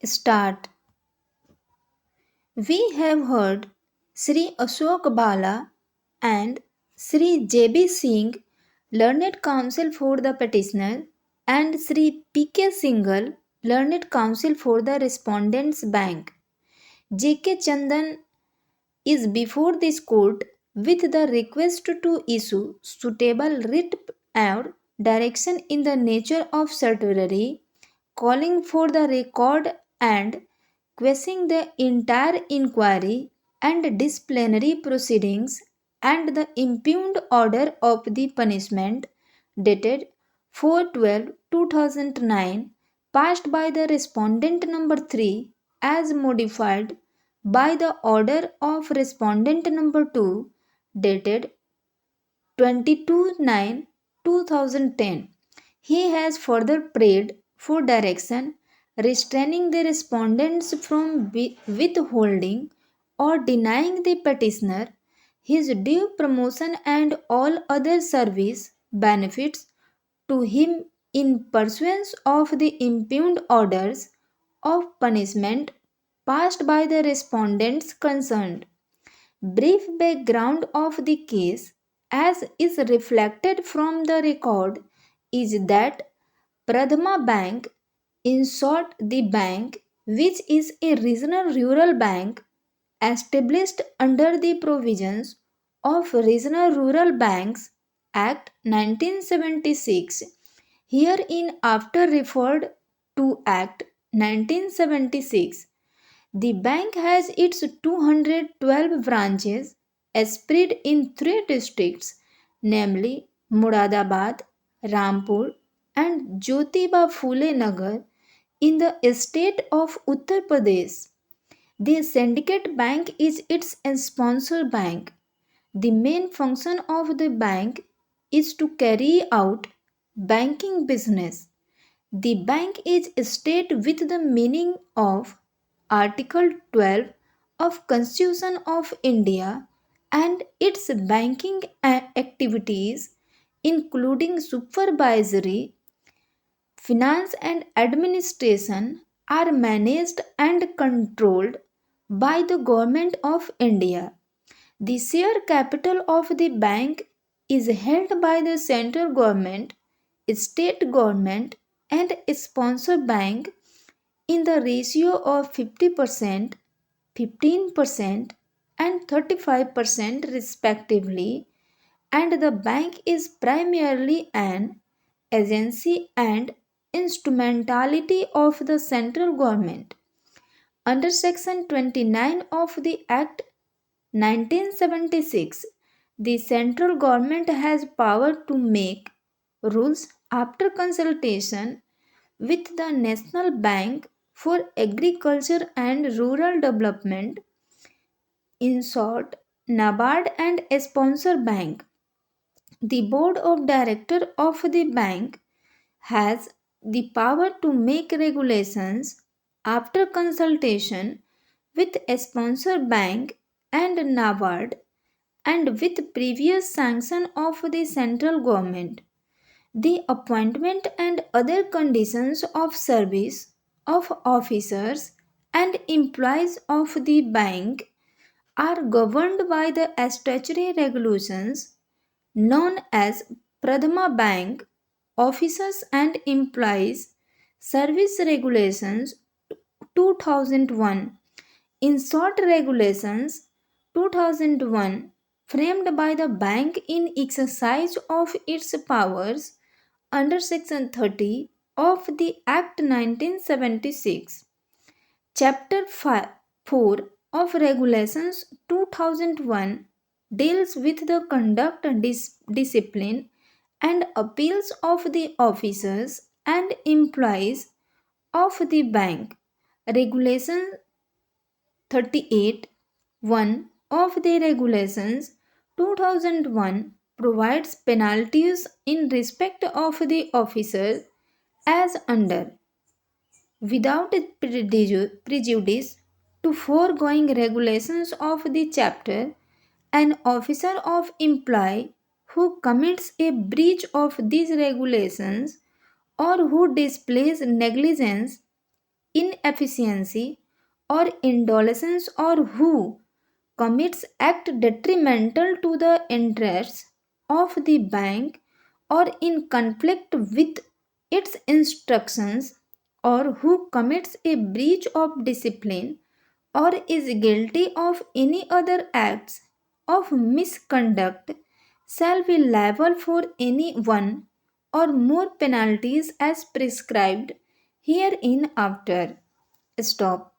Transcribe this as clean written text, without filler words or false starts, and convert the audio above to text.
Start. We have heard Sri Ashok Bala and Sri J.B. Singh, Learned Counsel for the petitioner, and Sri P.K. Singhal, Learned Counsel for the respondent's bank. J.K. Chandan is before this court with the request to issue suitable writ or direction in the nature of certiorari, calling for the record and quashing the entire inquiry and disciplinary proceedings and the impugned order of the punishment dated 4/12/2009 passed by the respondent number 3 as modified by the order of respondent number 2 dated 22/9/2010. He has further prayed for direction restraining the respondents from withholding or denying the petitioner his due promotion and all other service benefits to him in pursuance of the impugned orders of punishment passed by the respondents concerned. Brief background of the case, as is reflected from the record, is that Pradhama Bank, in short the bank, which is a regional rural bank established under the provisions of Regional Rural Banks Act 1976, herein after referred to Act 1976. The bank has its 212 branches spread in three districts, namely Muradabad, Rampur, and Jyotiba Phule Nagar in the state of Uttar Pradesh. The syndicate bank is its sponsor bank. The main function of the bank is to carry out banking business. The bank is stated with the meaning of Article 12 of Constitution of India and its banking activities including supervisory, finance and administration are managed and controlled by the Government of India. The share capital of the bank is held by the central government, state government and sponsor bank in the ratio of 50%, 15% and 35% respectively, and the bank is primarily an agency and instrumentality of the central government. Under Section 29 of the Act 1976, the central government has power to make rules after consultation with the National Bank for Agriculture and Rural Development, in short, NABARD, and a sponsor bank. The board of directors of the bank has the power to make regulations after consultation with a sponsor bank and NABARD and with previous sanction of the central government. The appointment and other conditions of service of officers and employees of the bank are governed by the statutory regulations known as Pradhama Bank Officers and Employees Service Regulations 2001. In short, Regulations 2001 framed by the bank in exercise of its powers under Section 30 of the Act 1976. Chapter 4 of Regulations 2001 deals with the conduct, discipline, and appeals of the officers and employees of the bank. Regulation 38 1 of the Regulations 2001 provides penalties in respect of the officer as under. Without prejudice to foregoing regulations of the chapter, an officer of employee who commits a breach of these regulations or who displays negligence inefficiency or indolence, or who commits act detrimental to the interests of the bank or in conflict with its instructions, or who commits a breach of discipline or is guilty of any other acts of misconduct shall be liable for any one or more penalties as prescribed hereinafter. Stop.